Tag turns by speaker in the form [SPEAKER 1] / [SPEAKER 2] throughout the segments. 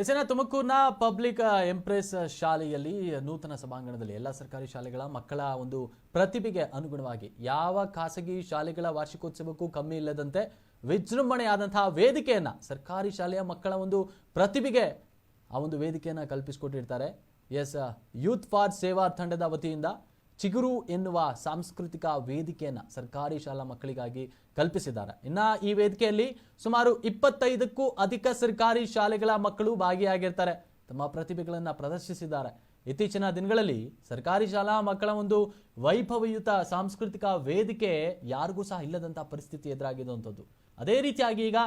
[SPEAKER 1] ಎಸೆನ ತುಮಕೂರಿನ public empress ಶಾಲೆಯಲ್ಲಿ ನೂತನ ಸಭಾಂಗಣದಲ್ಲಿ ಎಲ್ಲ ಸರ್ಕಾರಿ ಶಾಲೆಗಳ ಮಕ್ಕಳ ಒಂದು ಪ್ರತಿಭೆಗೆ ಅನುಗುಣವಾಗಿ ಯಾವ ಖಾಸಗಿ ಶಾಲೆಗಳ ವಾರ್ಷಿಕೋತ್ಸವಕ್ಕೂ ಕಮ್ಮಿ ಇಲ್ಲದಂತೆ ವಿಜೃಂಭಣೆಯಾದಂತಹ ವೇದಿಕೆಯನ್ನ ಸರ್ಕಾರಿ ಶಾಲೆಯ ಮಕ್ಕಳ ಒಂದು ಪ್ರತಿಭೆಗೆ ಆ ಒಂದು ವೇದಿಕೆಯನ್ನ ಕಲ್ಪಿಸಿಕೊಟ್ಟಿರ್ತಾರೆ. ಯೂತ್ ಫಾರ್ ಸೇವಾ ತಂಡದ ವತಿಯಿಂದ ಚಿಗುರು ಎನ್ನುವ ಸಾಂಸ್ಕೃತಿಕ ವೇದಿಕೆಯನ್ನ ಸರ್ಕಾರಿ ಶಾಲಾ ಮಕ್ಕಳಿಗಾಗಿ ಕಲ್ಪಿಸಿದ್ದಾರೆ. ಇನ್ನ ಈ ವೇದಿಕೆಯಲ್ಲಿ ಸುಮಾರು 25ಕ್ಕೂ ಅಧಿಕ ಸರ್ಕಾರಿ ಶಾಲೆಗಳ ಮಕ್ಕಳು ಭಾಗಿಯಾಗಿರ್ತಾರೆ, ತಮ್ಮ ಪ್ರತಿಭೆಗಳನ್ನ ಪ್ರದರ್ಶಿಸಿದ್ದಾರೆ. ಇತ್ತೀಚಿನ ದಿನಗಳಲ್ಲಿ ಸರ್ಕಾರಿ ಶಾಲಾ ಮಕ್ಕಳ ಒಂದು ವೈಭವಯುತ ಸಾಂಸ್ಕೃತಿಕ ವೇದಿಕೆ ಯಾರಿಗೂ ಸಹ ಇಲ್ಲದಂತಹ ಪರಿಸ್ಥಿತಿ ಎದುರಾಗಿರುವಂಥದ್ದು. ಅದೇ ರೀತಿಯಾಗಿ ಈಗ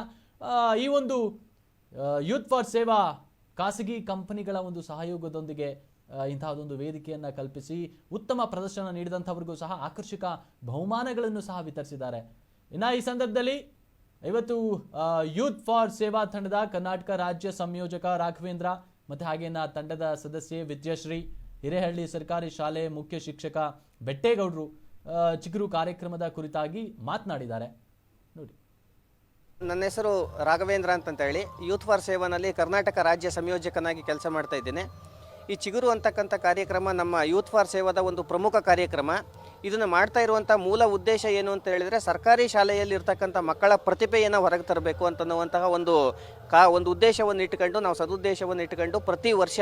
[SPEAKER 1] ಈ ಒಂದು ಯೂತ್ ಫಾರ್ ಸೇವಾ ಖಾಸಗಿ ಕಂಪನಿಗಳ ಒಂದು ಸಹಯೋಗದೊಂದಿಗೆ ಇಂತಹದೊಂದು ವೇದಿಕೆಯನ್ನ ಕಲ್ಪಿಸಿ ಉತ್ತಮ ಪ್ರದರ್ಶನ ನೀಡಿದಂಥವರಿಗೂ ಸಹ ಆಕರ್ಷಕ ಬಹುಮಾನಗಳನ್ನು ಸಹ ವಿತರಿಸಿದ್ದಾರೆ. ಇನ್ನು ಈ ಸಂದರ್ಭದಲ್ಲಿ ಇವತ್ತು ಯೂತ್ ಫಾರ್ ಸೇವಾ ತಂಡದ ಕರ್ನಾಟಕ ರಾಜ್ಯ ಸಂಯೋಜಕ ರಾಘವೇಂದ್ರ ಮತ್ತೆ ಹಾಗೇನ ತಂಡದ ಸದಸ್ಯೆ ವಿದ್ಯಾಶ್ರೀ, ಹಿರೇಹಳ್ಳಿ ಸರ್ಕಾರಿ ಶಾಲೆ ಮುಖ್ಯ ಶಿಕ್ಷಕ ಬೆಟ್ಟೇಗೌಡರು ಚಿಗುರು ಕಾರ್ಯಕ್ರಮದ ಕುರಿತಾಗಿ ಮಾತನಾಡಿದ್ದಾರೆ. ನೋಡಿ,
[SPEAKER 2] ನನ್ನ ಹೆಸರು ರಾಘವೇಂದ್ರ ಅಂತ ಹೇಳಿ ಯೂತ್ ಫಾರ್ ಸೇವಾನಲ್ಲಿ ಕರ್ನಾಟಕ ರಾಜ್ಯ ಸಂಯೋಜಕನಾಗಿ ಕೆಲಸ ಮಾಡ್ತಾ ಇದ್ದೇನೆ. ಈ ಚಿಗುರು ಅಂತಕ್ಕಂಥ ಕಾರ್ಯಕ್ರಮ ನಮ್ಮ ಯೂತ್ ಫಾರ್ ಸೇವಾದ ಒಂದು ಪ್ರಮುಖ ಕಾರ್ಯಕ್ರಮ. ಇದನ್ನು ಮಾಡ್ತಾ ಇರುವಂಥ ಮೂಲ ಉದ್ದೇಶ ಏನು ಅಂತ ಹೇಳಿದರೆ, ಸರ್ಕಾರಿ ಶಾಲೆಯಲ್ಲಿರ್ತಕ್ಕಂಥ ಮಕ್ಕಳ ಪ್ರತಿಭೆಯನ್ನು ಹೊರಗೆ ತರಬೇಕು ಅಂತನ್ನುವಂತಹ ಒಂದು ಉದ್ದೇಶವನ್ನು ಇಟ್ಟುಕೊಂಡು, ನಾವು ಸದುದ್ದೇಶವನ್ನು ಇಟ್ಟುಕೊಂಡು ಪ್ರತಿ ವರ್ಷ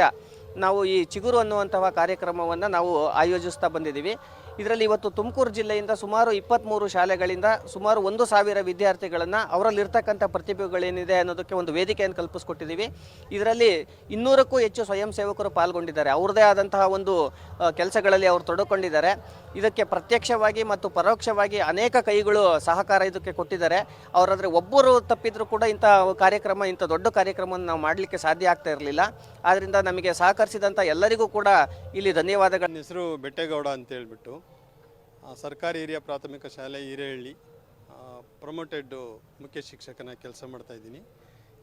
[SPEAKER 2] ನಾವು ಈ ಚಿಗುರು ಅನ್ನುವಂತಹ ಕಾರ್ಯಕ್ರಮವನ್ನು ನಾವು ಆಯೋಜಿಸ್ತಾ ಬಂದಿದ್ದೀವಿ. ಇದರಲ್ಲಿ ಇವತ್ತು ತುಮಕೂರು ಜಿಲ್ಲೆಯಿಂದ ಸುಮಾರು 23 ಶಾಲೆಗಳಿಂದ ಸುಮಾರು 1,000 ವಿದ್ಯಾರ್ಥಿಗಳನ್ನು ಅವರಲ್ಲಿರ್ತಕ್ಕಂಥ ಪ್ರತಿಭೆಗಳೇನಿದೆ ಅನ್ನೋದಕ್ಕೆ ಒಂದು ವೇದಿಕೆಯನ್ನು ಕಲ್ಪಿಸ್ಕೊಟ್ಟಿದ್ದೀವಿ. ಇದರಲ್ಲಿ 200ಕ್ಕೂ ಹೆಚ್ಚು ಸ್ವಯಂ ಸೇವಕರು ಪಾಲ್ಗೊಂಡಿದ್ದಾರೆ. ಅವ್ರದ್ದೇ ಆದಂತಹ ಒಂದು ಕೆಲಸಗಳಲ್ಲಿ ಅವರು ತೊಡಕೊಂಡಿದ್ದಾರೆ. ಇದಕ್ಕೆ ಪ್ರತ್ಯಕ್ಷವಾಗಿ ಮತ್ತು ಪರೋಕ್ಷವಾಗಿ ಅನೇಕ ಕೈಗಳು ಸಹಕಾರ ಇದಕ್ಕೆ ಕೊಟ್ಟಿದ್ದಾರೆ. ಅವರಾದರೆ ಒಬ್ಬರು ತಪ್ಪಿದ್ರು ಕೂಡ ಇಂಥ ಕಾರ್ಯಕ್ರಮ, ಇಂಥ ದೊಡ್ಡ ಕಾರ್ಯಕ್ರಮವನ್ನು ನಾವು ಮಾಡಲಿಕ್ಕೆ ಸಾಧ್ಯ ಆಗ್ತಾ ಇರಲಿಲ್ಲ. ಆದ್ದರಿಂದ ನಮಗೆ ಸಹಕರಿಸಿದಂಥ ಎಲ್ಲರಿಗೂ ಕೂಡ ಇಲ್ಲಿ ಧನ್ಯವಾದಗಳು.
[SPEAKER 3] ನನ್ನ ಹೆಸರು ಬೆಟ್ಟೇಗೌಡ ಅಂತ ಹೇಳ್ಬಿಟ್ಟು, ಸರ್ಕಾರಿ ಹಿರಿಯ ಪ್ರಾಥಮಿಕ ಶಾಲೆ ಹಿರೇಹಳ್ಳಿ ಪ್ರಮೋಟೆಡ್ ಮುಖ್ಯ ಶಿಕ್ಷಕನ ಕೆಲಸ ಮಾಡ್ತಾ ಇದ್ದೀನಿ.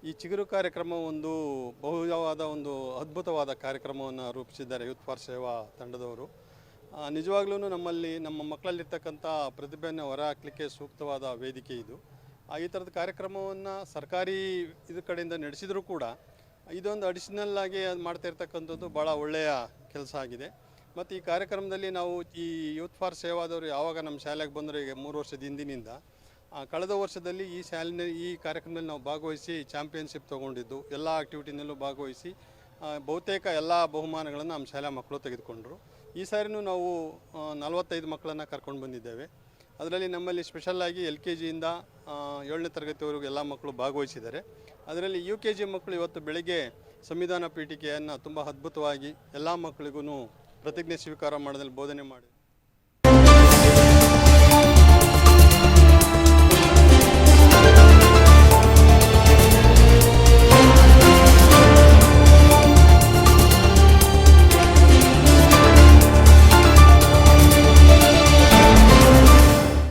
[SPEAKER 3] ಈ ಚಿಗುರು ಕಾರ್ಯಕ್ರಮ ಒಂದು ಬಹುವಾದ ಒಂದು ಅದ್ಭುತವಾದ ಕಾರ್ಯಕ್ರಮವನ್ನು ರೂಪಿಸಿದ್ದಾರೆ ಯೂತ್ ಫಾರ್ ಸೇವಾ ತಂಡದವರು. ನಿಜವಾಗ್ಲೂ ನಮ್ಮ ಮಕ್ಕಳಲ್ಲಿರ್ತಕ್ಕಂಥ ಪ್ರತಿಭೆಯನ್ನು ಹೊರಹಾಕಲಿಕ್ಕೆ ಸೂಕ್ತವಾದ ವೇದಿಕೆ ಇದು. ಈ ಥರದ ಕಾರ್ಯಕ್ರಮವನ್ನು ಸರ್ಕಾರಿ ಕಡೆಯಿಂದ ನಡೆಸಿದರೂ ಕೂಡ ಇದೊಂದು ಅಡಿಷನಲ್ ಆಗಿ ಅದು ಮಾಡ್ತಾ ಇರ್ತಕ್ಕಂಥದ್ದು ಭಾಳ ಒಳ್ಳೆಯ ಕೆಲಸ ಆಗಿದೆ. ಮತ್ತು ಈ ಕಾರ್ಯಕ್ರಮದಲ್ಲಿ ನಾವು ಈ ಯೂತ್ ಫಾರ್ ಸೇವಾದವರು ಯಾವಾಗ ನಮ್ಮ ಶಾಲೆಗೆ ಬಂದರೆ, ಈಗ 3 ವರ್ಷದ ಹಿಂದಿನಿಂದ ಕಳೆದ ವರ್ಷದಲ್ಲಿ ಈ ಕಾರ್ಯಕ್ರಮದಲ್ಲಿ ನಾವು ಭಾಗವಹಿಸಿ ಚಾಂಪಿಯನ್ಶಿಪ್ ತೊಗೊಂಡಿದ್ದು, ಎಲ್ಲ ಆ್ಯಕ್ಟಿವಿಟಿನಲ್ಲೂ ಭಾಗವಹಿಸಿ ಬಹುತೇಕ ಎಲ್ಲ ಬಹುಮಾನಗಳನ್ನು ನಮ್ಮ ಶಾಲೆ ಮಕ್ಕಳು ತೆಗೆದುಕೊಂಡರು. ಈ ಸಾರಿನೂ ನಾವು 45 ಮಕ್ಕಳನ್ನು ಕರ್ಕೊಂಡು ಬಂದಿದ್ದೇವೆ. ಅದರಲ್ಲಿ ನಮ್ಮಲ್ಲಿ ಸ್ಪೆಷಲ್ಲಾಗಿ LKG ಯಿಂದ 7ನೇ ತರಗತಿವರೆಗೂ ಎಲ್ಲ ಮಕ್ಕಳು ಭಾಗವಹಿಸಿದ್ದಾರೆ. ಅದರಲ್ಲಿ UKG ಮಕ್ಕಳು ಇವತ್ತು ಬೆಳಗ್ಗೆ ಸಂವಿಧಾನ ಪೀಠಿಕೆಯನ್ನು ತುಂಬ ಅದ್ಭುತವಾಗಿ ಎಲ್ಲ ಮಕ್ಕಳಿಗೂ ಪ್ರತಿಜ್ಞೆ ಸ್ವೀಕಾರ ಮಾಡೋದ್ರಲ್ಲಿ ಬೋಧನೆ ಮಾಡಿ